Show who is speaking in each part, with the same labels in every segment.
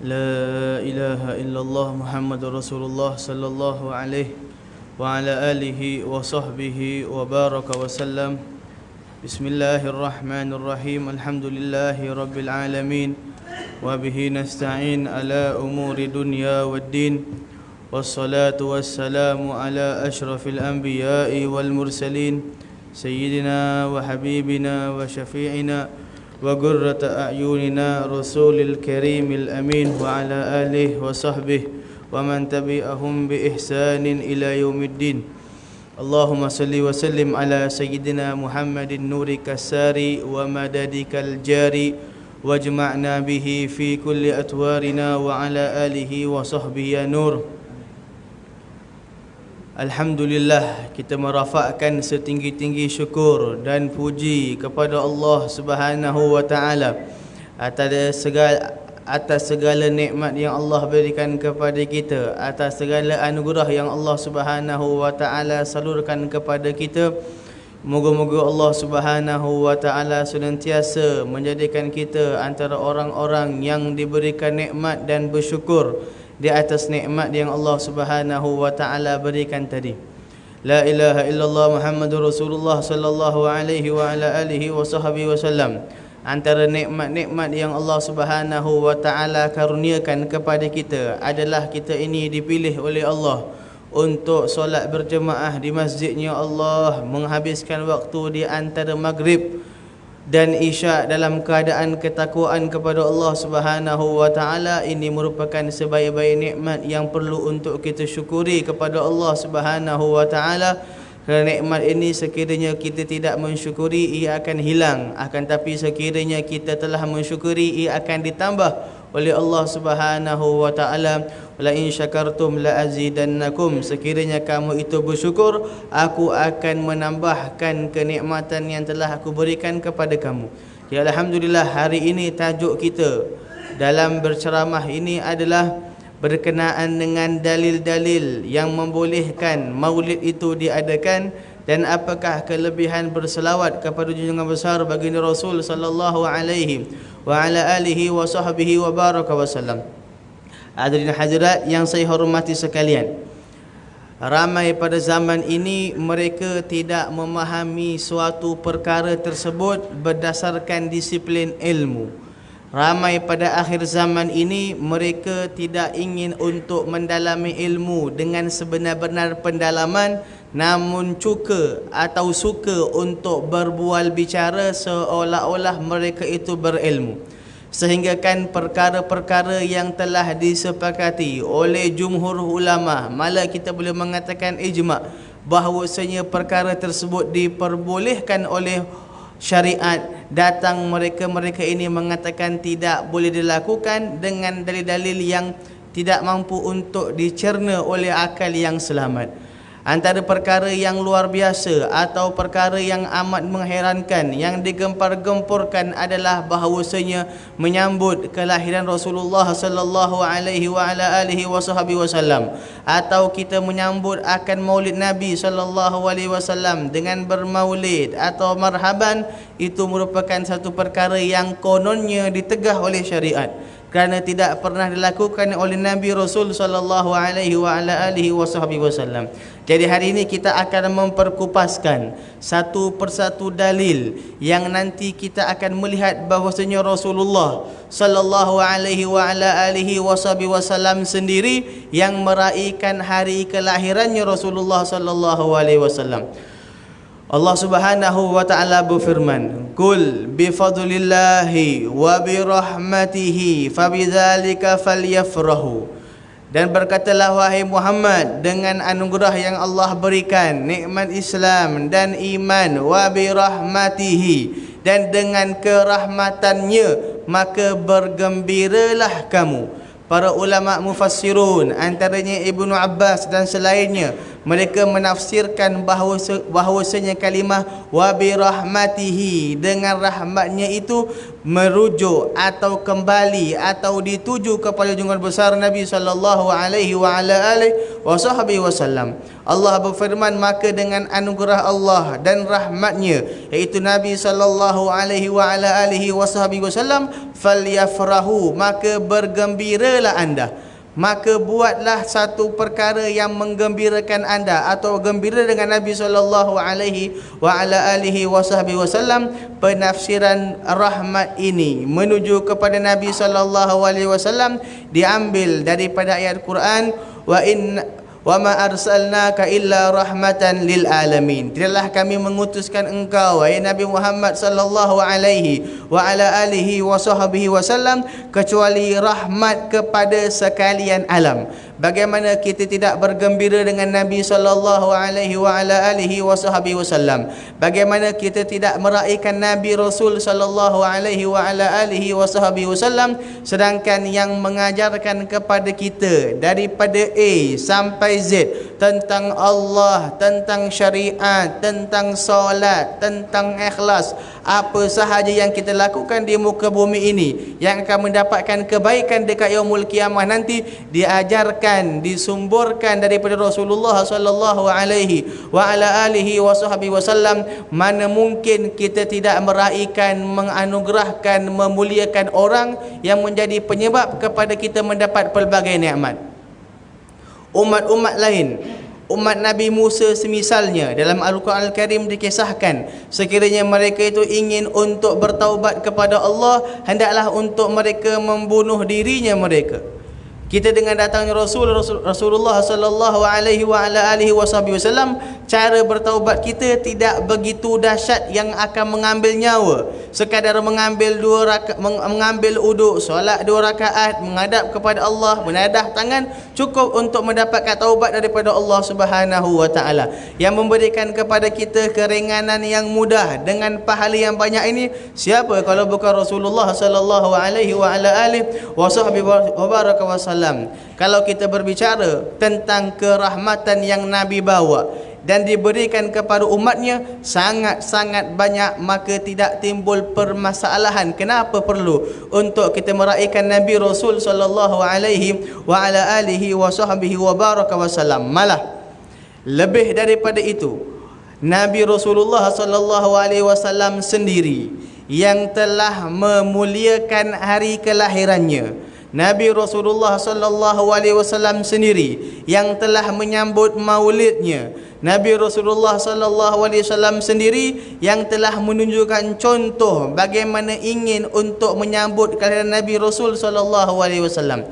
Speaker 1: لا إله إلا الله محمد رسول الله صلى الله عليه وعلى آله وصحبه وبارك وسلم. بسم الله الرحمن الرحيم. الحمد لله رب العالمين وبه نستعين على أمور دنيا والدين، والصلاة والسلام على أشرف الأنبياء والمرسلين سيدنا وحبيبنا وشفيعنا وقرة أعيننا رسول الكريم الأمين وعلى آله وصحبه ومن تبعهم بإحسان إلى يوم الدين. اللهم صل وسلم على سيدنا محمد نورك الساري ومددك الجاري واجمعنا به في كل أتوارنا وعلى آله وصحبه يا نور. Alhamdulillah, kita merafakkan setinggi-tinggi syukur dan puji kepada Allah Subhanahu wa taala atas segala nikmat yang Allah berikan kepada kita, atas segala anugerah yang Allah Subhanahu wa taala salurkan kepada kita. Moga-moga Allah Subhanahu wa taala senantiasa menjadikan kita antara orang-orang yang diberikan nikmat dan bersyukur di atas nikmat yang Allah Subhanahu wa taala berikan tadi. La ilaha illallah Muhammadur Rasulullah sallallahu alaihi wa ala alihi wa sahbihi wasallam. Antara nikmat-nikmat yang Allah Subhanahu wa taala karuniakan kepada kita adalah kita ini dipilih oleh Allah untuk solat berjemaah di masjidnya Allah, menghabiskan waktu di antara maghrib dan isyak dalam keadaan ketakwaan kepada Allah Subhanahu wa taala. Ini merupakan sebaik-baik nikmat yang perlu untuk kita syukuri kepada Allah Subhanahu wa taala. Kerana nikmat ini sekiranya kita tidak mensyukuri, ia akan hilang. Akan tapi sekiranya kita telah mensyukuri, ia akan ditambah oleh Allah Subhanahu wa taala. La in syakartum la azidannakum. Sekiranya kamu itu bersyukur, aku akan menambahkan kenikmatan yang telah aku berikan kepada kamu. Ya, alhamdulillah, hari ini tajuk kita dalam berceramah ini adalah berkenaan dengan dalil-dalil yang membolehkan maulid itu diadakan, dan apakah kelebihan berselawat kepada junjungan besar baginda Rasul sallallahu alaihi wa ala alihi wa sahbihi wa baraka wasallam. Hadirin hadirat yang saya hormati sekalian, ramai pada zaman ini mereka tidak memahami suatu perkara tersebut berdasarkan disiplin ilmu. Ramai pada akhir zaman ini mereka tidak ingin untuk mendalami ilmu dengan sebenar-benar pendalaman, namun suka untuk berbual bicara seolah-olah mereka itu berilmu. Sehingga kan perkara-perkara yang telah disepakati oleh jumhur ulama, malah kita boleh mengatakan ijma', bahawasanya perkara tersebut diperbolehkan oleh syariat, datang mereka ini mengatakan tidak boleh dilakukan dengan dalil-dalil yang tidak mampu untuk dicerna oleh akal yang selamat. Antara perkara yang luar biasa atau perkara yang amat mengherankan yang digempar-gemporkan adalah bahawasanya menyambut kelahiran Rasulullah sallallahu alaihi wa ala alihi wasallam, atau kita menyambut akan maulid Nabi sallallahu alaihi wasallam dengan bermaulid atau marhaban, itu merupakan satu perkara yang kononnya ditegah oleh syariat, kerana tidak pernah dilakukan oleh Nabi Rasul sallallahu alaihi wa ala alihi wasallam. Jadi hari ini kita akan memperkupaskan satu persatu dalil yang nanti kita akan melihat bahwasanya Rasulullah sallallahu alaihi wa ala alihi wasallam sendiri yang meraihkan hari kelahirannya Rasulullah sallallahu alaihi wasallam. Allah Subhanahu wa taala berfirman, "Qul bi fadlillahi wa bi rahmatihi fabidzalika falyafrahu." Dan berkatalah wahai Muhammad, dengan anugerah yang Allah berikan, nikmat Islam dan iman, wa bi rahmatihi, dan dengan kerahmatannya, maka bergembiralah kamu. Para ulama mufassirun, antaranya Ibnu Abbas dan selainnya, Mereka menafsirkan bahawasanya kalimah wa bi rahmatihi, dengan rahmatnya itu merujuk atau kembali atau dituju kepada junjungan besar Nabi sallallahu alaihi wa ala alihi wasallam. Allah berfirman, maka dengan anugerah Allah dan rahmatnya, iaitu Nabi sallallahu alaihi wa ala alihi wasallam, falyafrahu, maka bergembiralah anda. Maka buatlah satu perkara yang menggembirakan anda, atau gembira dengan Nabi sallallahu alaihi wa ala alihi wasallam. Penafsiran rahmat ini menuju kepada Nabi sallallahu alaihi wasallam diambil daripada ayat Quran, wa ma arsalnaka illa rahmatan lil alamin. Tidaklah kami mengutuskan engkau, wahai Nabi Muhammad sallallahu alaihi wa ala alihi wasallam, kecuali rahmat kepada sekalian alam. Bagaimana kita tidak bergembira dengan Nabi sallallahu alaihi wa ala alihi wasallam? Bagaimana kita tidak meraihkan Nabi Rasul sallallahu alaihi wa ala alihi wasallam, sedangkan yang mengajarkan kepada kita daripada A sampai Z tentang Allah, tentang syariat, tentang solat, tentang ikhlas, apa sahaja yang kita lakukan di muka bumi ini yang akan mendapatkan kebaikan dekat yaumul kiamah nanti, diajarkan, disumburkan daripada Rasulullah sallallahu alaihi wa ala alihi wasallam. Mana mungkin kita tidak meraihkan, menganugerahkan, memuliakan orang yang menjadi penyebab kepada kita mendapat pelbagai nikmat. Umat-umat lain, umat Nabi Musa semisalnya, dalam Al-Quran Al-Karim dikisahkan, sekiranya mereka itu ingin untuk bertaubat kepada Allah, hendaklah untuk mereka membunuh dirinya mereka. Kita dengan datangnya Rasulullah sallallahu alaihi wa ala alihi wasallam, cara bertaubat kita tidak begitu dahsyat yang akan mengambil nyawa. Sekadar mengambil mengambil uduk, solat 2 rakaat, menghadap kepada Allah, menadah tangan, cukup untuk mendapatkan taubat daripada Allah Subhanahu wa taala. Yang memberikan kepada kita keringanan yang mudah dengan pahala yang banyak ini, siapa kalau bukan Rasulullah sallallahu alaihi wa ala alihi wasallam. Kalau kita berbicara tentang kerahmatan yang Nabi bawa dan diberikan kepada umatnya sangat-sangat banyak, maka tidak timbul permasalahan kenapa perlu untuk kita meraihkan Nabi Rasul sallallahu alaihi wa ala alihi wasallam. Malah lebih daripada itu, Nabi Rasulullah sallallahu alaihi wasallam sendiri yang telah memuliakan hari kelahirannya. Nabi Rasulullah sallallahu alaihi wasallam sendiri yang telah menyambut maulidnya. Nabi Rasulullah sallallahu alaihi wasallam sendiri yang telah menunjukkan contoh bagaimana ingin untuk menyambut kelahiran Nabi Rasul sallallahu alaihi wasallam.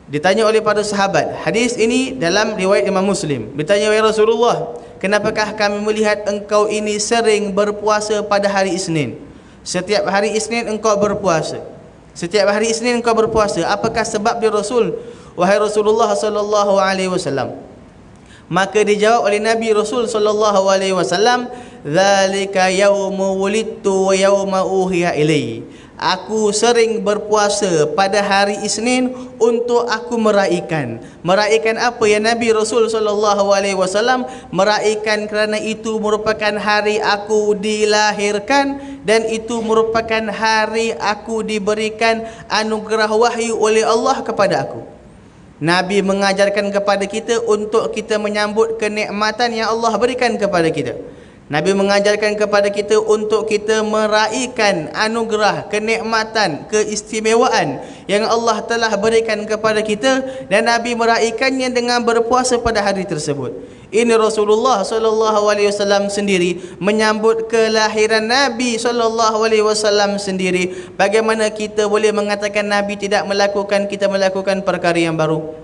Speaker 1: Ditanya oleh para sahabat, hadis ini dalam riwayat Imam Muslim. Ditanya, wahai Rasulullah, kenapakah kami melihat engkau ini sering berpuasa pada hari Isnin? Setiap hari Isnin engkau berpuasa. Setiap hari Isnin engkau berpuasa. Apakah sebab dia Rasul? Wahai Rasulullah sallallahu alaihi wasallam. Maka dijawab oleh Nabi Rasul sallallahu alaihi wasallam, "Dzalika yaumu wulidtu wa yauma uhiya ilaihi." Aku sering berpuasa pada hari Isnin untuk aku meraihkan. Meraihkan apa ya Nabi Rasul sallallahu alaihi wasallam? Meraihkan kerana itu merupakan hari aku dilahirkan dan itu merupakan hari aku diberikan anugerah wahyu oleh Allah kepada aku. Nabi mengajarkan kepada kita untuk kita menyambut kenikmatan yang Allah berikan kepada kita. Nabi mengajarkan kepada kita untuk kita meraihkan anugerah, kenikmatan, keistimewaan yang Allah telah berikan kepada kita, dan Nabi meraihkannya dengan berpuasa pada hari tersebut. Ini Rasulullah sallallahu alaihi wasallam sendiri menyambut kelahiran Nabi sallallahu alaihi wasallam sendiri. Bagaimana kita boleh mengatakan Nabi tidak melakukan, kita melakukan perkara yang baru?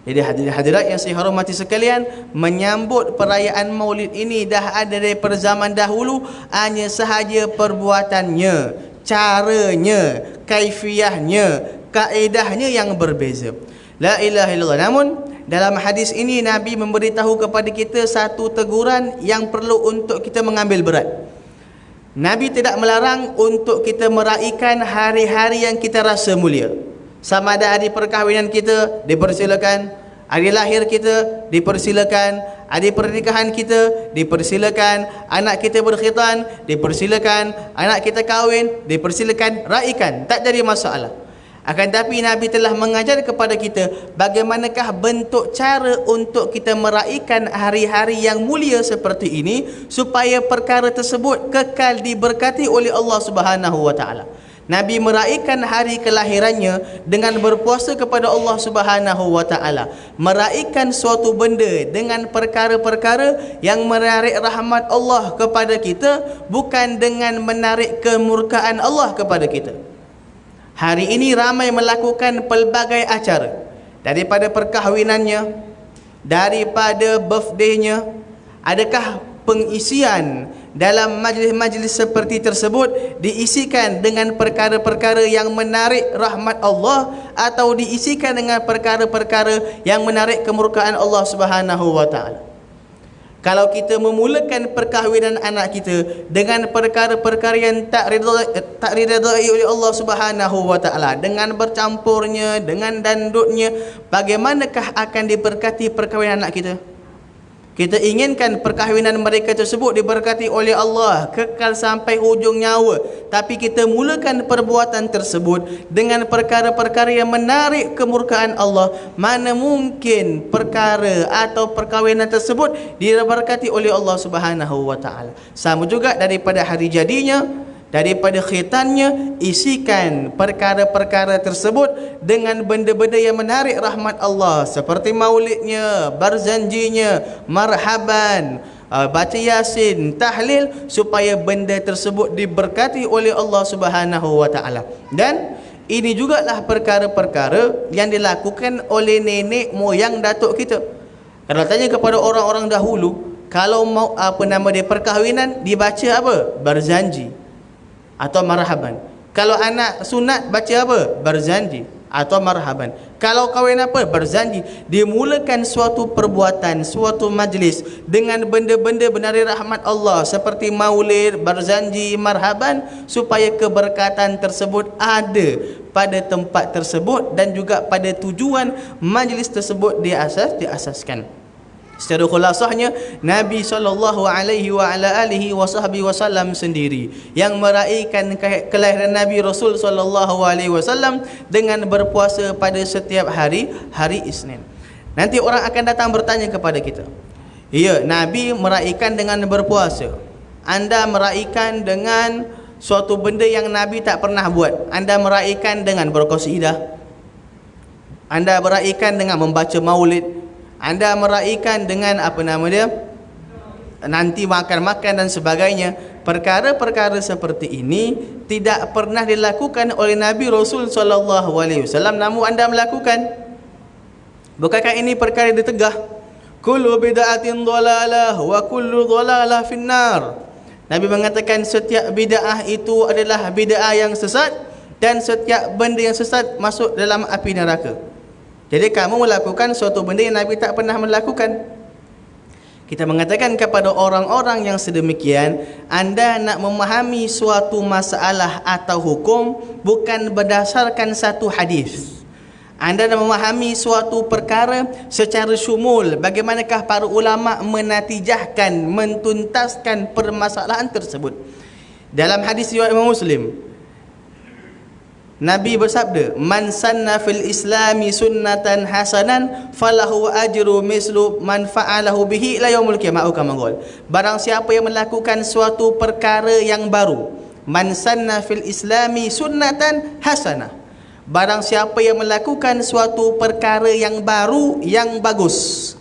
Speaker 1: Jadi hadirat yang saya hormati sekalian, menyambut perayaan Maulid ini dah ada daripada zaman dahulu, hanya sahaja perbuatannya, caranya, kaifiahnya, kaedahnya yang berbeza. La ilaha illallah. Namun dalam hadis ini Nabi memberitahu kepada kita satu teguran yang perlu untuk kita mengambil berat. Nabi tidak melarang untuk kita meraihkan hari-hari yang kita rasa mulia. Sama ada hari perkahwinan kita, dipersilakan. Hari lahir kita dipersilakan, hari pernikahan kita dipersilakan, anak kita berkhitan dipersilakan, anak kita kahwin dipersilakan, raikan, tak jadi masalah. Akan tapi Nabi telah mengajar kepada kita bagaimanakah bentuk cara untuk kita meraihkan hari-hari yang mulia seperti ini supaya perkara tersebut kekal diberkati oleh Allah Subhanahu wa taala. Nabi meraihkan hari kelahirannya dengan berpuasa kepada Allah Subhanahu wa taala, meraihkan suatu benda dengan perkara-perkara yang menarik rahmat Allah kepada kita, bukan dengan menarik kemurkaan Allah kepada kita. Hari ini ramai melakukan pelbagai acara, daripada perkahwinannya, daripada birthday-nya. Adakah pengisian dalam majlis-majlis seperti tersebut diisikan dengan perkara-perkara yang menarik rahmat Allah, atau diisikan dengan perkara-perkara yang menarik kemurkaan Allah Subhanahu wa taala? Kalau kita memulakan perkahwinan anak kita dengan perkara-perkara yang tak diredai oleh Allah Subhanahu wa taala, dengan bercampurnya, dengan dandutnya, bagaimanakah akan diberkati perkahwinan anak kita? Kita inginkan perkahwinan mereka tersebut diberkati oleh Allah kekal sampai hujung nyawa, tapi kita mulakan perbuatan tersebut dengan perkara-perkara yang menarik kemurkaan Allah. Mana mungkin perkara atau perkahwinan tersebut diberkati oleh Allah Subhanahu wa taala. Sama juga daripada hari jadinya, daripada khitannya, isikan perkara-perkara tersebut dengan benda-benda yang menarik rahmat Allah, seperti maulidnya, barzanjinya, marhaban, baca yasin, tahlil, supaya benda tersebut diberkati oleh Allah Subhanahu wa taala. Dan ini jugalah perkara-perkara yang dilakukan oleh nenek moyang datuk kita. Kalau tanya kepada orang-orang dahulu, kalau mau perkahwinan, dibaca apa? Barzanji atau marhaban. Kalau anak sunat, baca apa? Barzanji atau marhaban. Kalau kahwin apa? Barzanji. Dimulakan suatu perbuatan, suatu majlis dengan benda-benda menarik rahmat Allah seperti maulid, barzanji, marhaban, supaya keberkatan tersebut ada pada tempat tersebut dan juga pada tujuan majlis tersebut diasaskan. Secara khulasahnya, Nabi SAW sendiri yang meraihkan kelahiran Nabi Rasul SAW dengan berpuasa pada setiap hari Isnin. Nanti orang akan datang bertanya kepada kita, ya, Nabi meraihkan dengan berpuasa, anda meraihkan dengan suatu benda yang Nabi tak pernah buat. Anda meraihkan dengan berqasidah, anda meraihkan dengan membaca maulid, anda meraihkan dengan nanti makan-makan dan sebagainya. Perkara-perkara seperti ini tidak pernah dilakukan oleh Nabi Rasul SAW, namun anda melakukan. Bukankah ini perkara yang ditegah? Kullu bid'atin dhalalah wa kullu dhalalah finnar. Nabi mengatakan setiap bid'ah itu adalah bid'ah yang sesat, dan setiap benda yang sesat masuk dalam api neraka. Jadi kamu melakukan suatu benda yang Nabi tak pernah melakukan. Kita mengatakan kepada orang-orang yang sedemikian, anda nak memahami suatu masalah atau hukum bukan berdasarkan satu hadis. Anda nak memahami suatu perkara secara syumul, bagaimanakah para ulama menatijahkan, mentuntaskan permasalahan tersebut. Dalam hadis riwayat Imam Muslim, Nabi bersabda, man sanna fil islami sunnatan hasanan falahu ajru mislu man fa'alahu bihi ila yaumil qiyamah. Barang siapa yang melakukan suatu perkara yang baru, man sanna fil islami sunnatan hasanah, barang siapa yang melakukan suatu perkara yang baru, yang bagus,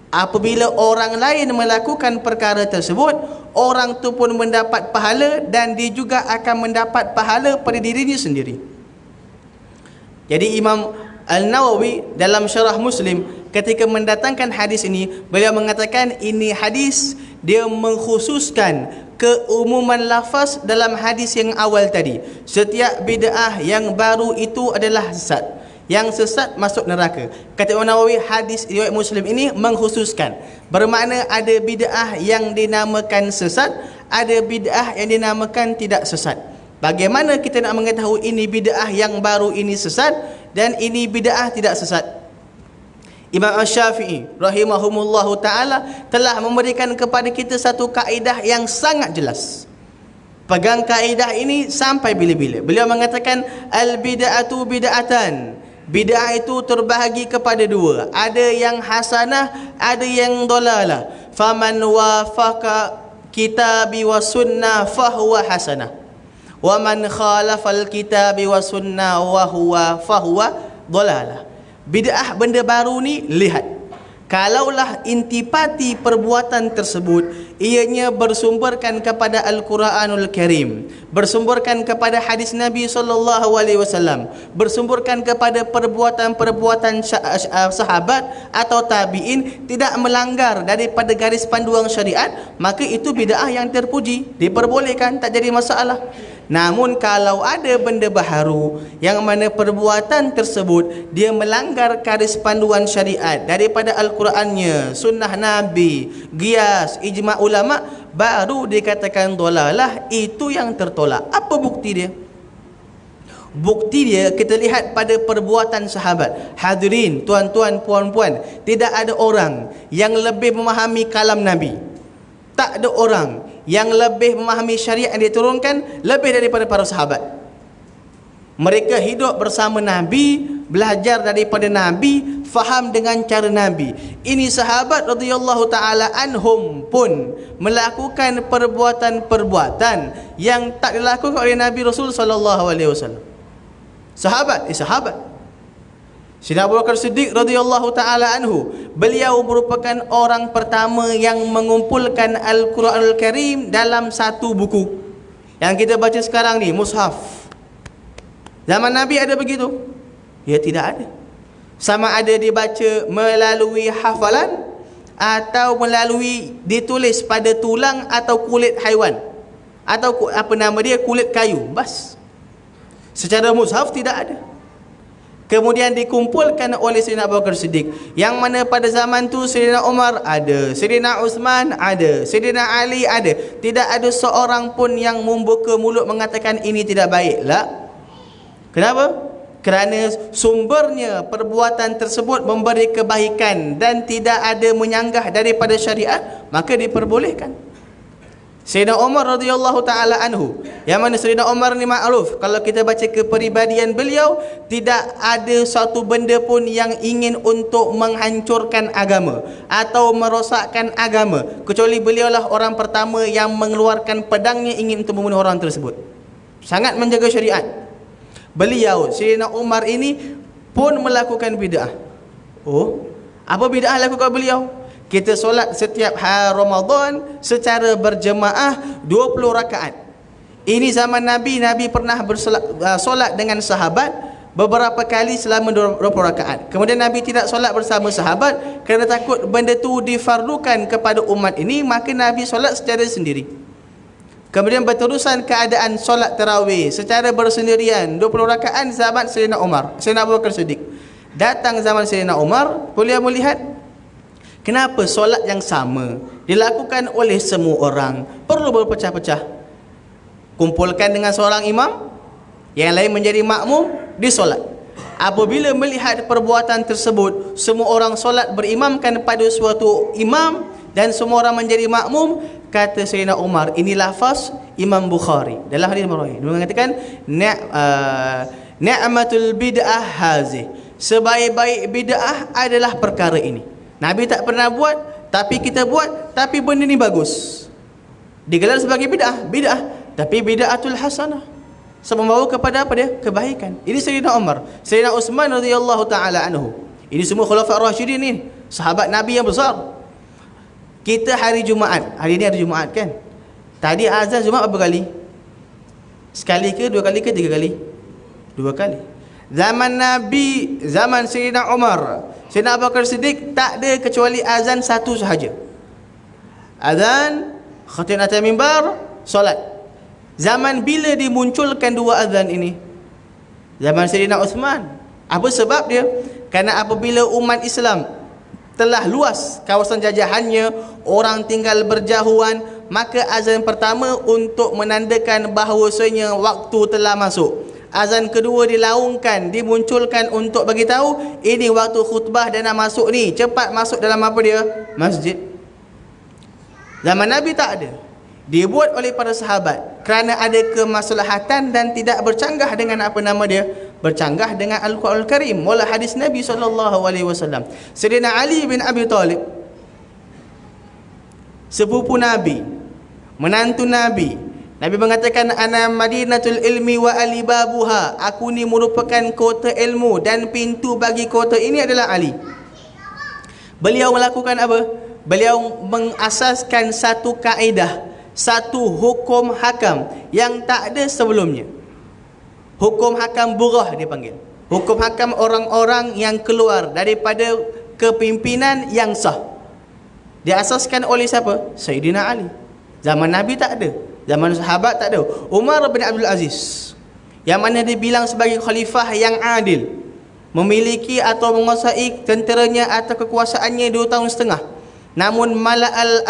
Speaker 1: apabila orang lain melakukan perkara tersebut, orang tu pun mendapat pahala, dan dia juga akan mendapat pahala pada dirinya sendiri. Jadi Imam Al-Nawawi dalam syarah Muslim ketika mendatangkan hadis ini, beliau mengatakan ini hadis dia mengkhususkan keumuman lafaz dalam hadis yang awal tadi. Setiap bid'ah yang baru itu adalah sesat, yang sesat masuk neraka. Kata Imam Nawawi, hadis riwayat Muslim ini mengkhususkan, bermakna ada bid'ah yang dinamakan sesat, ada bid'ah yang dinamakan tidak sesat. Bagaimana kita nak mengetahui ini bid'ah yang baru ini sesat dan ini bid'ah tidak sesat? Imam Asy-Syafi'i rahimahumullahu ta'ala telah memberikan kepada kita satu kaedah yang sangat jelas. Pegang kaedah ini sampai bila-bila. Beliau mengatakan al-bid'atu bid'atan. Bid'ah itu terbahagi kepada dua. Ada yang hasanah, ada yang dalalah. Faman wafaqa kitabi wa sunnah fahuwa hasanah. Wa man khalafal kitabi wa sunnah fahuwa dalalah. Bid'ah benda baru ni, lihat. Kalaulah intipati perbuatan tersebut ianya bersumberkan kepada Al-Quranul Karim, bersumberkan kepada hadis Nabi SAW, bersumberkan kepada perbuatan-perbuatan sahabat atau tabi'in, tidak melanggar daripada garis panduan syariat, maka itu bid'ah yang terpuji, diperbolehkan, tak jadi masalah. Namun kalau ada benda baharu yang mana perbuatan tersebut dia melanggar garis panduan syariat daripada Al-Qurannya, sunnah Nabi, qiyas, ijma' ulama', baru dikatakan dolalah, itu yang tertolak. Apa bukti dia? Bukti dia kita lihat pada perbuatan sahabat. Hadirin, tuan-tuan, puan-puan, tidak ada orang yang lebih memahami kalam Nabi. Tak ada orang yang lebih memahami syariat yang diturunkan lebih daripada para sahabat. Mereka hidup bersama Nabi, belajar daripada Nabi, faham dengan cara Nabi. Ini sahabat radhiyallahu taala anhum pun melakukan perbuatan-perbuatan yang tak dilakukan oleh Nabi Rasul sallallahu alaihi wasallam. Sahabat, sahabat. Sayyidina Abu Bakar Siddiq radhiyallahu taala anhu, beliau merupakan orang pertama yang mengumpulkan Al-Quranul Karim dalam satu buku. Yang kita baca sekarang ni, mushaf. Zaman Nabi ada begitu? Ya, tidak ada. Sama ada dibaca melalui hafalan atau melalui ditulis pada tulang atau kulit haiwan, atau apa nama dia, kulit kayu, bas. Secara mushaf tidak ada. Kemudian dikumpulkan oleh Sayyidina Abu Bakar Siddiq, yang mana pada zaman tu Sayyidina Umar ada, Sayyidina Uthman ada, Sayyidina Ali ada. Tidak ada seorang pun yang membuka mulut mengatakan ini tidak baik lah. Kenapa? Kerana sumbernya perbuatan tersebut memberi kebaikan dan tidak ada menyanggah daripada syariat, maka diperbolehkan. Sayyidina Umar radhiyallahu taala anhu, yang mana Sayyidina Umar ni makruf, kalau kita baca kepribadian beliau, tidak ada satu benda pun yang ingin untuk menghancurkan agama atau merosakkan agama, kecuali beliaulah orang pertama yang mengeluarkan pedangnya ingin untuk membunuh orang tersebut. Sangat menjaga syariat. Beliau, Sayyidina Umar ini pun melakukan bid'ah. Oh, apa bid'ah lakukan beliau? Kita solat setiap hari Ramadan secara berjemaah 20 rakaat. Ini zaman Nabi, Nabi pernah solat dengan sahabat beberapa kali selama 20 rakaat. Kemudian Nabi tidak solat bersama sahabat kerana takut benda tu difardukan kepada umat ini, maka Nabi solat secara sendiri. Kemudian berterusan keadaan solat tarawih secara bersendirian 20 rakaat sahabat Sayyidina Umar, Sayyidina Abu Bakar Siddiq. Datang zaman Sayyidina Umar, beliau melihat kenapa solat yang sama dilakukan oleh semua orang perlu berpecah-pecah. Kumpulkan dengan seorang imam, yang lain menjadi makmum di solat. Apabila melihat perbuatan tersebut, semua orang solat berimamkan pada suatu imam dan semua orang menjadi makmum, kata Sayyidina Umar, ini lafaz Imam Bukhari dalam hadis Marwahi, dia mengatakan ni'matul bid'ah hazih, sebaik-baik bid'ah adalah perkara ini. Nabi tak pernah buat, tapi kita buat, tapi benda ni bagus, digelar sebagai bid'ah, tapi bid'atul hasanah, sebab membawa kepada apa dia? Kebaikan. Ini Sayyidina Umar. Sayyidina Uthman radhiyallahu taala anhu, ini semua khulafa ar-rasyidin ni, sahabat Nabi yang besar. Kita hari Jumaat, hari ni hari Jumaat kan, tadi azan Jumaat berapa kali? Sekali ke, dua kali ke, tiga kali? Dua kali. Zaman Nabi, zaman Sayyidina Umar, Sayyidina Abu Bakar Siddiq, tak ada kecuali azan satu sahaja. Azan, khatib atas mimbar, solat. Zaman bila dimunculkan dua azan ini? Zaman Sayyidina Uthman. Apa sebab dia? Kerana apabila umat Islam telah luas kawasan jajahannya, orang tinggal berjauhan, maka azan pertama untuk menandakan bahawasanya waktu telah masuk. Azan kedua dilaungkan, dimunculkan untuk bagi tahu ini waktu khutbah dan nak masuk ni. Cepat masuk dalam apa dia? Masjid. Zaman Nabi tak ada. Dibuat oleh para sahabat kerana ada kemaslahatan dan tidak bercanggah dengan apa nama dia? Bercanggah dengan Al-Quran Al-Karim wala hadis Nabi SAW. Sayyidina Ali bin Abi Talib, sepupu Nabi, menantu Nabi. Nabi mengatakan ana madinatul ilmi wa alibabuha. Aku ni merupakan kota ilmu dan pintu bagi kota ini adalah Ali. Beliau melakukan apa? Beliau mengasaskan satu kaedah, satu hukum hakam yang tak ada sebelumnya. Hukum hakam burah dipanggil. Hukum hakam orang-orang yang keluar daripada kepimpinan yang sah. Diasaskan oleh siapa? Sayyidina Ali. Zaman Nabi tak ada. Zaman sahabat tak ada. Umar bin Abdul Aziz, yang mana dibilang sebagai khalifah yang adil, memiliki atau menguasai tenteranya atau kekuasaannya 2 tahun setengah. Namun mala'al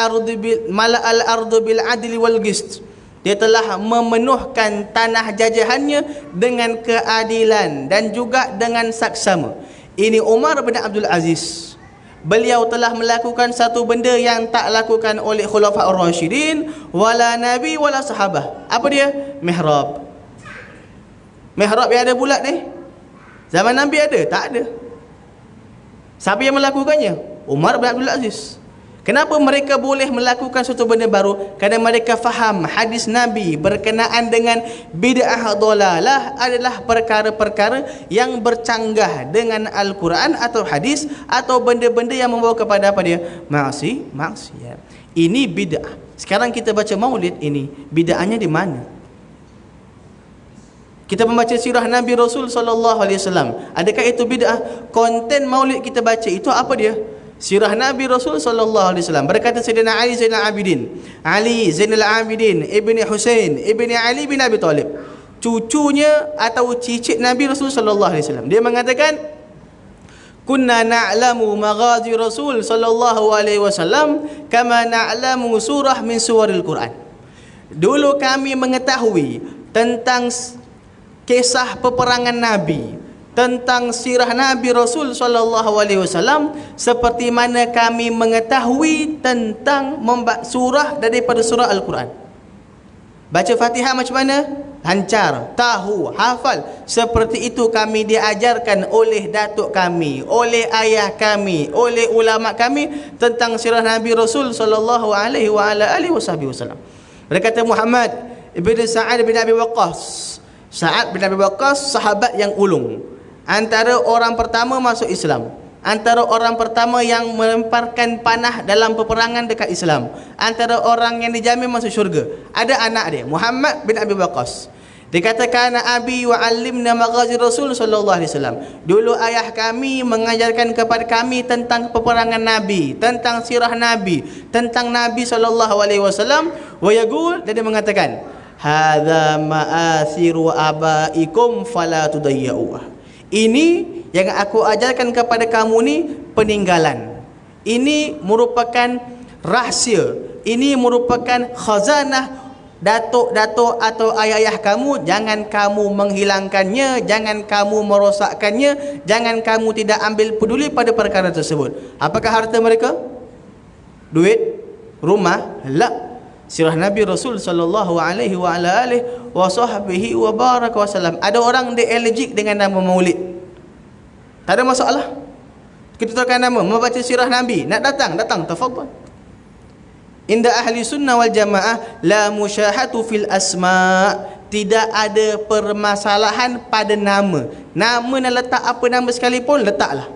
Speaker 1: ardu bil adli wal qist. Dia telah memenuhkan tanah jajahannya dengan keadilan dan juga dengan saksama. Ini Umar bin Abdul Aziz. Beliau telah melakukan satu benda yang tak lakukan oleh Khulafaur Rasyidin, wala Nabi wala sahabah. Apa dia? Mihrab. Mihrab yang ada bulat ni, zaman Nabi ada? Tak ada. Siapa yang melakukannya? Umar bin Abdul Aziz. Kenapa mereka boleh melakukan suatu benda baru? Kerana mereka faham hadis Nabi berkenaan dengan bid'ah dolalah adalah perkara-perkara yang bercanggah dengan Al-Quran atau hadis, atau benda-benda yang membawa kepada apa dia? Maksiat. Ini bid'ah. Sekarang kita baca maulid ini, bid'ahnya di mana? Kita membaca sirah Nabi Rasul SAW, adakah itu bid'ah? Konten maulid kita baca itu apa dia? Sirah Nabi Rasul SAW. Berkata Sayyidina Ali Zainal Abidin, Ali Zainal Abidin Ibni Husain Ibni Ali bin Abi Talib, cucunya atau cicit Nabi Rasul SAW. Dia mengatakan, kunna na'lamu maghazi Rasul SAW kama na'lamu surah min suwaril Quran. Dulu kami mengetahui tentang kisah peperangan Nabi, tentang sirah Nabi Rasul SAW seperti mana kami mengetahui tentang surah daripada surah Al-Quran. Baca Fatihah macam mana? Lancar, tahu, hafal. Seperti itu kami diajarkan oleh datuk kami, oleh ayah kami, oleh ulama kami tentang sirah Nabi Rasul SAW. Berkata Muhammad ibn Sa'ad bin Abi Waqqas. Sa'ad bin Abi Waqqas sahabat yang ulung, antara orang pertama masuk Islam, antara orang pertama yang melemparkan panah dalam peperangan dekat Islam, antara orang yang dijamin masuk syurga. Ada anak dia, Muhammad bin Abi Waqqas. Dikatakan abi wa alimna maghazi Rasul sallallahu alaihi wasallam. Dulu ayah kami mengajarkan kepada kami tentang peperangan Nabi, tentang sirah Nabi, tentang Nabi sallallahu alaihi wasallam. Wa yaqul, dan dia mengatakan, hadza ma'athiru abaikum fala tudayyuha. Ini yang aku ajarkan kepada kamu ni peninggalan. Ini merupakan rahsia. Ini merupakan khazanah datuk-datuk atau ayah-ayah kamu. Jangan kamu menghilangkannya, jangan kamu merosakkannya, jangan kamu tidak ambil peduli pada perkara tersebut. Apakah harta mereka? Duit? Rumah? La. Sirah Nabi Rasul sallallahu alaihi wa ala alihi wa sahbihi wa baraka wasallam. Ada orang dia allergic dengan nama maulid, tak ada masalah. Kita tukarkan nama, membaca sirah Nabi. Nak datang, tafadhal. Inda ahli sunnah wal jamaah la musyahatu fil asma. Tidak ada permasalahan pada nama. Nama nak letak apa nama sekalipun, letaklah.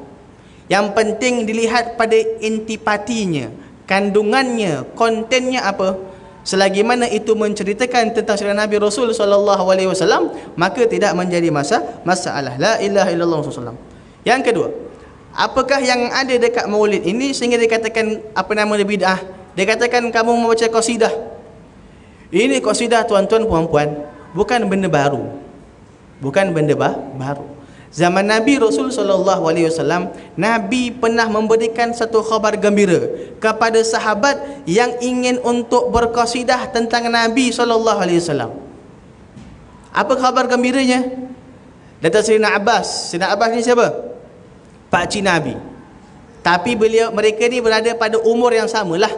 Speaker 1: Yang penting dilihat pada intipatinya, kandungannya, kontennya apa. Selagi mana itu menceritakan tentang sirah Nabi Rasul SAW, maka tidak menjadi masalah. La ilaha illallah SAW. Yang kedua, apakah yang ada dekat maulid ini sehingga dikatakan apa nama dia bid'ah? Dia katakan kamu membaca qasidah. Ini qasidah tuan-tuan puan-puan, bukan benda baru. Bukan benda baru. Zaman Nabi Rasul SAW, Nabi pernah memberikan satu khabar gembira kepada sahabat yang ingin untuk berqasidah tentang Nabi SAW. Apa khabar gembiranya? Datuk Sayyidina Abbas. Sayyidina Abbas ni siapa? Pakcik Nabi. Tapi mereka ni berada pada umur yang samalah.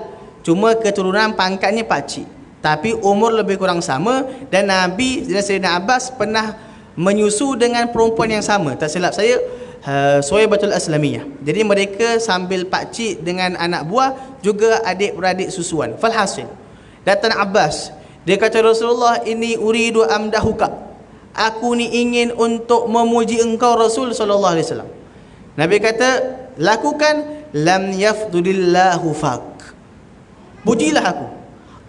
Speaker 1: Cuma keturunan pangkatnya pakcik. Tapi umur lebih kurang sama. Dan Nabi dan Sayyidina Abbas pernah menyusu dengan perempuan yang sama. Tak silap saya, Suwaibatul Aslamiyah. Jadi mereka sambil pakcik dengan anak buah, juga adik-beradik susuan. Falhasil, datang Abbas, dia kata, Rasulullah, ini uridu amdahuka, aku ni ingin untuk memuji engkau Rasul sallallahu alaihi wasallam. Nabi kata, lakukan, lam yafdulillahu fak, pujilah aku,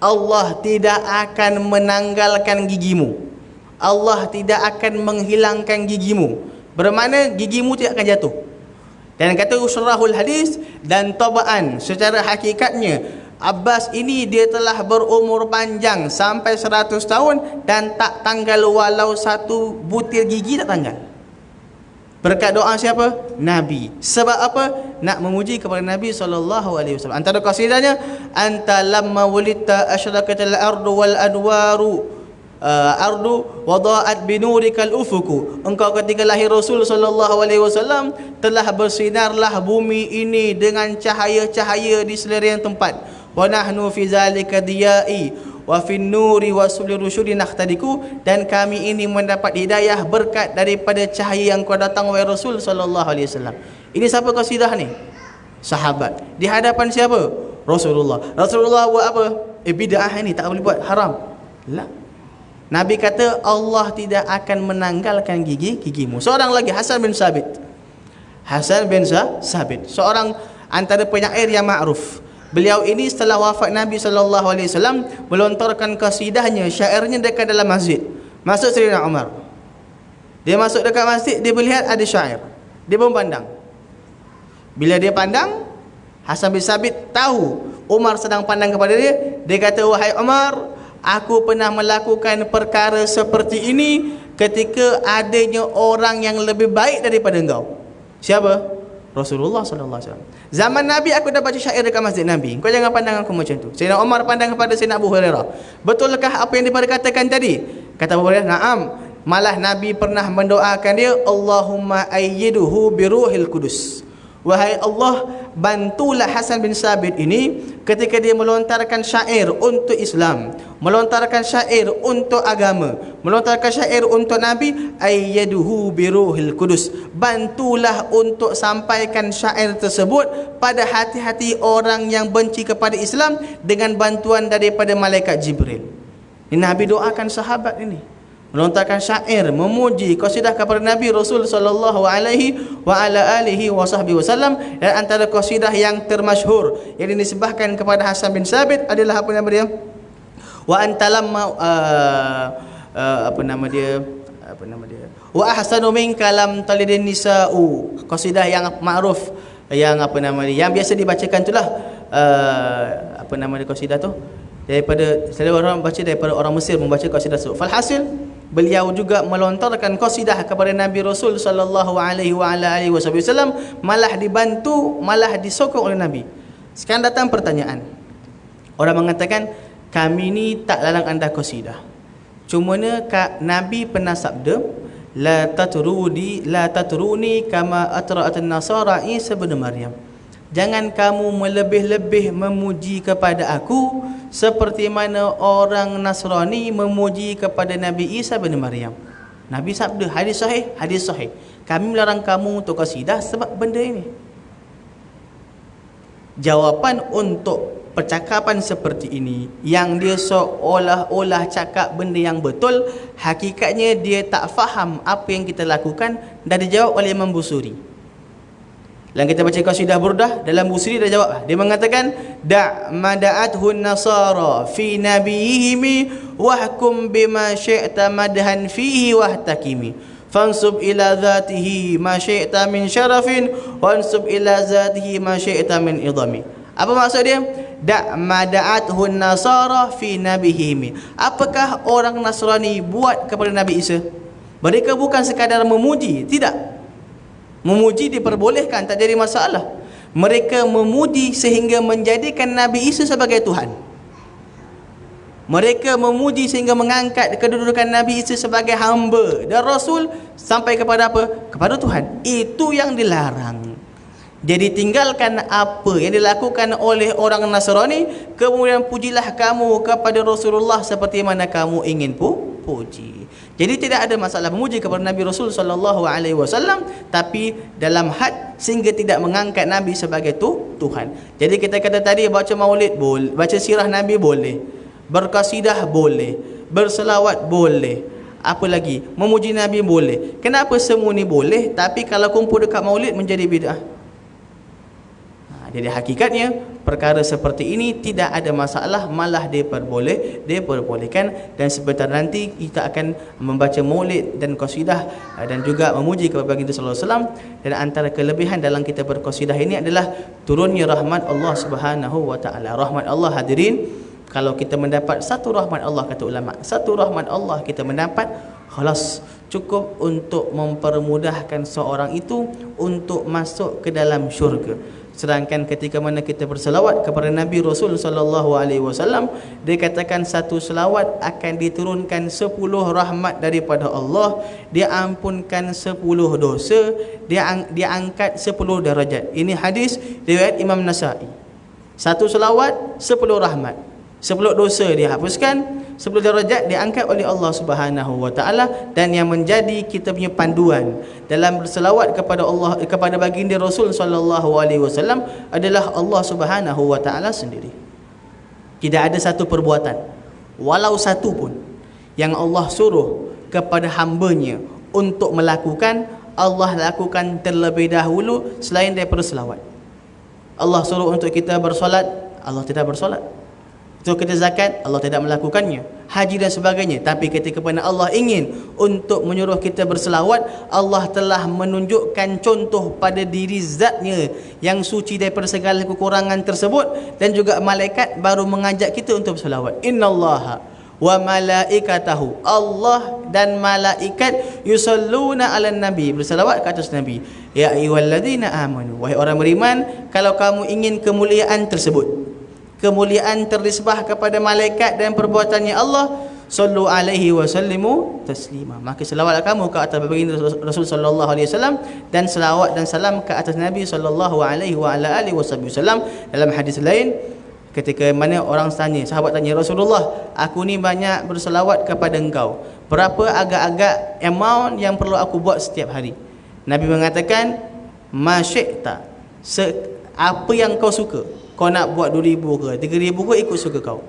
Speaker 1: Allah tidak akan menanggalkan gigimu, Allah tidak akan menghilangkan gigimu. Bermakna gigimu tidak akan jatuh. Dan kata usrahul hadis, dan tabaan, secara hakikatnya Abbas ini dia telah berumur panjang sampai 100 tahun dan tak tanggal walau satu butir gigi, tak tanggal. Berkat doa siapa? Nabi. Sebab apa? Nak memuji kepada Nabi SAW. Antara qasidahnya, anta lamma wulita asyraqatil ardu wal adwaru ardu wada'at binurikal ufuku. Engkau ketika lahir Rasul SAW telah bersinarlah bumi ini dengan cahaya-cahaya di selerian tempat. Wa nahnu fi zalika diya'i wa fin nuri wa subli rusyudi nahtadiku. Dan kami ini mendapat hidayah berkat daripada cahaya yang kau datang wahai Rasul SAW. Ini siapa qasidah ni? Sahabat. Di hadapan siapa? Rasulullah. Rasulullah buat apa? Bid'ah ini tak boleh buat, haram. La. Nabi kata Allah tidak akan menanggalkan gigimu. Seorang lagi, Hasan bin Sabit. Hasan bin Sabit, seorang antara penyair yang ma'ruf. Beliau ini setelah wafat Nabi SAW melontarkan kasidahnya, syairnya dekat dalam masjid. Masuk Sayyidina Umar. Dia masuk dekat masjid, dia melihat ada syair. Dia pun pandang. Bila dia pandang, Hasan bin Sabit tahu Umar sedang pandang kepada dia. Dia kata, wahai Umar, aku pernah melakukan perkara seperti ini ketika adanya orang yang lebih baik daripada engkau. Siapa? Rasulullah SAW. Zaman Nabi aku dah baca syair dekat masjid Nabi. Kau jangan pandang aku macam tu. Sayyidina Umar pandang kepada Sayyidina Abu Hurairah. Betulkah apa yang diperkatakan tadi? Kata Abu Hurairah, na'am. Malah Nabi pernah mendoakan dia, Allahumma ayyiduhu biruhil kudus. Wahai Allah, bantulah Hasan bin Sabit ini ketika dia melontarkan syair untuk Islam, melontarkan syair untuk agama, melontarkan syair untuk Nabi. Ayyaduhu biruhil kudus, bantulah untuk sampaikan syair tersebut pada hati-hati orang yang benci kepada Islam dengan bantuan daripada malaikat Jibril. Ini Nabi doakan sahabat ini, melontarkan syair memuji qasidah kepada Nabi Rasul sallallahu alaihi wa ala alihi wasallam. Dan antara qasidah yang termasyhur yang dinisbahkan kepada Hasan bin Sabit adalah apa nama dia? Wa antalamma wa ahsanu minka lam talidin nisa'u. Qasidah yang ma'ruf, yang apa nama dia, yang biasa dibacakan itulah apa nama dia qasidah tu, daripada selalu orang baca daripada orang Mesir membaca qasidah tersebut. Falhasil, beliau juga melontarkan qasidah kepada Nabi Rasul sallallahu alaihi wa ala alihi wasallam, malah dibantu, malah disokong oleh Nabi. Sekarang datang pertanyaan. Orang mengatakan, kami ni tak lalang anda qasidah. Cumanya Nabi pernah sabda, la tatruni kama atra'at an-nasara Isa bin Maryam. Jangan kamu melebih-lebih memuji kepada aku seperti mana orang Nasrani memuji kepada Nabi Isa bin Maryam. Nabi sabda, hadis sahih, hadis sahih. Kami melarang kamu untuk qasidah sebab benda ini. Jawapan untuk percakapan seperti ini yang dia seolah-olah cakap benda yang betul, hakikatnya dia tak faham apa yang kita lakukan, dah dijawab oleh Imam Busiri. Dalam kita baca qasidah Burdah, dalam Busiri dah jawab. Dia mengatakan, da' mada'athun nasara fi nabiyihimi wahkum bima syi'ta madhan fihi wahtakimi fansub ila dhatihi ma syi'ta min syarafin wansub ila dhatihi ma syi'ta min idami. Apa maksud dia? Da' mada'athun nasara fi nabiyihimi. Apakah orang Nasrani buat kepada Nabi Isa? Mereka bukan sekadar memuji, tidak. Memuji diperbolehkan, tak jadi masalah. Mereka memuji sehingga menjadikan Nabi Isa sebagai Tuhan. Mereka memuji sehingga mengangkat kedudukan Nabi Isa sebagai hamba dan Rasul sampai kepada apa? Kepada Tuhan. Itu yang dilarang. Jadi tinggalkan apa yang dilakukan oleh orang Nasrani, kemudian pujilah kamu kepada Rasulullah seperti mana kamu ingin puji. Jadi tidak ada masalah memuji kepada Nabi Rasul sallallahu alaihi wasallam, tapi dalam had sehingga tidak mengangkat Nabi sebagai Tuhan. Jadi kita kata tadi baca maulid boleh, baca sirah Nabi boleh, berqasidah boleh, berselawat boleh. Apa lagi? Memuji Nabi boleh. Kenapa semua ni boleh tapi kalau kumpul dekat maulid menjadi bid'ah? Jadi hakikatnya perkara seperti ini tidak ada masalah, malah diperbolehkan. Dan sebentar nanti kita akan membaca maulid dan qasidah dan juga memuji kepada baginda sallallahu alaihi wasallam. Dan antara kelebihan dalam kita berqasidah ini adalah turunnya rahmat Allah Subhanahu wa taala. Rahmat Allah, hadirin, kalau kita mendapat satu rahmat Allah, kata ulama, satu rahmat Allah kita mendapat, khalas, cukup untuk mempermudahkan seorang itu untuk masuk ke dalam syurga. Sedangkan ketika mana kita berselawat kepada Nabi Rasul sallallahu alaihi wasallam, dia katakan satu selawat akan diturunkan 10 rahmat daripada Allah, dia ampunkan 10 dosa, dia angkat 10 darajat. Ini hadis riwayat Imam Nasa'i. Satu selawat 10 rahmat, 10 dosa dihapuskan, 10 darajat diangkat oleh Allah Subhanahu wa taala. Dan yang menjadi kita punya panduan dalam berselawat kepada Allah, kepada baginda Rasul sallallahu alaihi wasallam adalah Allah Subhanahu wa taala sendiri. Tidak ada satu perbuatan walau satu pun yang Allah suruh kepada hamba-Nya untuk melakukan, Allah lakukan terlebih dahulu selain daripada selawat. Allah suruh untuk kita bersolat, Allah tidak bersolat. Untuk kita zakat, Allah tidak melakukannya. Haji dan sebagainya. Tapi ketika mana Allah ingin untuk menyuruh kita berselawat, Allah telah menunjukkan contoh pada diri zatnya yang suci daripada segala kekurangan tersebut. Dan juga malaikat baru mengajak kita untuk berselawat. Innallaha wa malaikatahu, Allah dan malaikat yusalluna ala nabi, berselawat ke atas Nabi. Ya ayyuhalladzina amanu, wahai orang beriman, kalau kamu ingin kemuliaan tersebut, kemuliaan ternisbah kepada malaikat dan perbuatannya Allah, sallu alaihi wa sallimu taslima, maka selawatlah kamu ke atas baginda Rasul sallallahu alaihi wasallam dan selawat dan salam ke atas Nabi sallallahu alaihi wa ala alihi wasallam. Dalam hadis lain, ketika mana orang tanya, sahabat tanya, Rasulullah, aku ni banyak berselawat kepada engkau, berapa agak-agak amount yang perlu aku buat setiap hari? Nabi mengatakan, ma syi'ta, apa yang kau suka. Kau nak buat 2,000 ke 3,000 ke, ikut suka kau.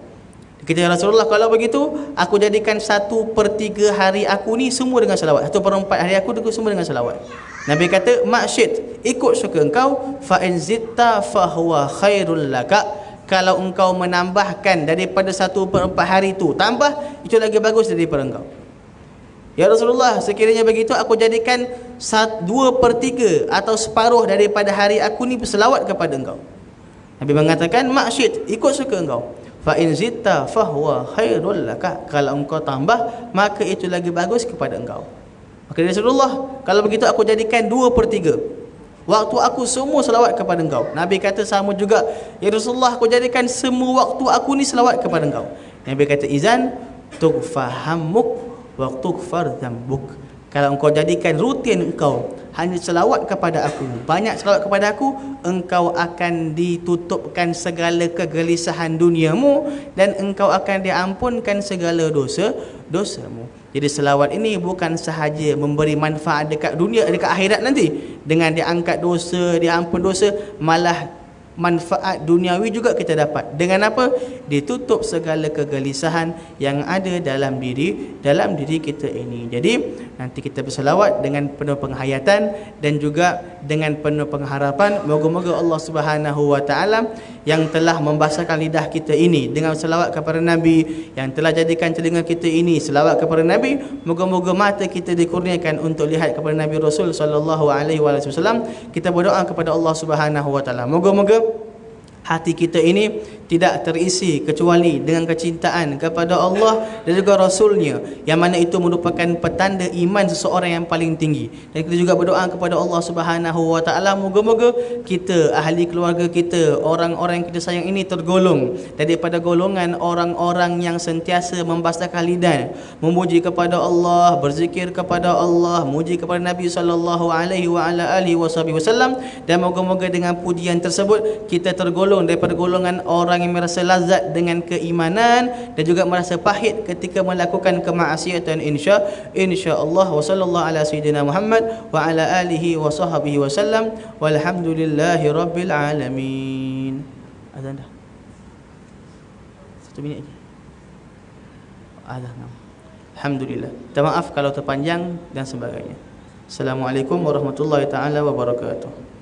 Speaker 1: Kata Rasulullah, kalau begitu aku jadikan 1/3 hari aku ni semua dengan salawat, 1/4 hari aku semua dengan salawat. Nabi kata, maksyd, ikut suka engkau, fa in zitta fa huwa khairul laka, kalau engkau menambahkan daripada 1/4 hari itu, tambah, itu lagi bagus daripada engkau. Ya Rasulullah, sekiranya begitu aku jadikan 2/3 atau separuh daripada hari aku ni berselawat kepada engkau. Nabi mengatakan, maksyd, ikut suka engkau. Fa in zitta fa huwa khairul laka, kalau engkau tambah maka itu lagi bagus kepada engkau. Maka Rasulullah, kalau begitu aku jadikan 2/3 waktu aku semua selawat kepada engkau. Nabi kata sama juga, ya Rasulullah, aku jadikan semua waktu aku ni selawat kepada engkau. Nabi kata, izan tughfahammuk wa tughfar dzambuk, kalau engkau jadikan rutin engkau hanya selawat kepada aku, banyak selawat kepada aku, engkau akan ditutupkan segala kegelisahan duniamu dan engkau akan diampunkan segala dosamu. Jadi selawat ini bukan sahaja memberi manfaat dekat dunia, dekat akhirat nanti, dengan diangkat dosa, diampun dosa, malah manfaat duniawi juga kita dapat. Dengan apa? Ditutup segala kegelisahan yang ada dalam diri kita ini. Jadi nanti kita berselawat dengan penuh penghayatan dan juga dengan penuh pengharapan, moga-moga Allah Subhanahu wa taala yang telah membasahkan lidah kita ini dengan selawat kepada Nabi, yang telah jadikan telinga kita ini selawat kepada Nabi, moga-moga mata kita dikurniakan untuk lihat kepada Nabi Rasul sallallahu alaihi wasallam. Kita berdoa kepada Allah Subhanahu wa taala, moga-moga hati kita ini tidak terisi kecuali dengan kecintaan kepada Allah dan juga Rasulnya, yang mana itu merupakan petanda iman seseorang yang paling tinggi. Dan kita juga berdoa kepada Allah Subhanahu wa taala, moga-moga kita, ahli keluarga kita, orang-orang yang kita sayang ini tergolong daripada golongan orang-orang yang sentiasa membasahkan lidah memuji kepada Allah, berzikir kepada Allah, muji kepada Nabi sallallahu alaihi wa ala alihi wasallam. Dan moga-moga dengan pujian tersebut kita tergolong daripada golongan orang yang merasa lazat dengan keimanan dan juga merasa pahit ketika melakukan kemaksiatan, insya-Allah. Wa sallallahu ala sayyidina Muhammad wa ala alihi wa sahbihi wasallam walhamdulillahi rabbil alamin. Azan dah. 1 minit lagi. Azan. Alhamdulillah. Minta maaf kalau terpanjang dan sebagainya. Assalamualaikum warahmatullahi taala wabarakatuh.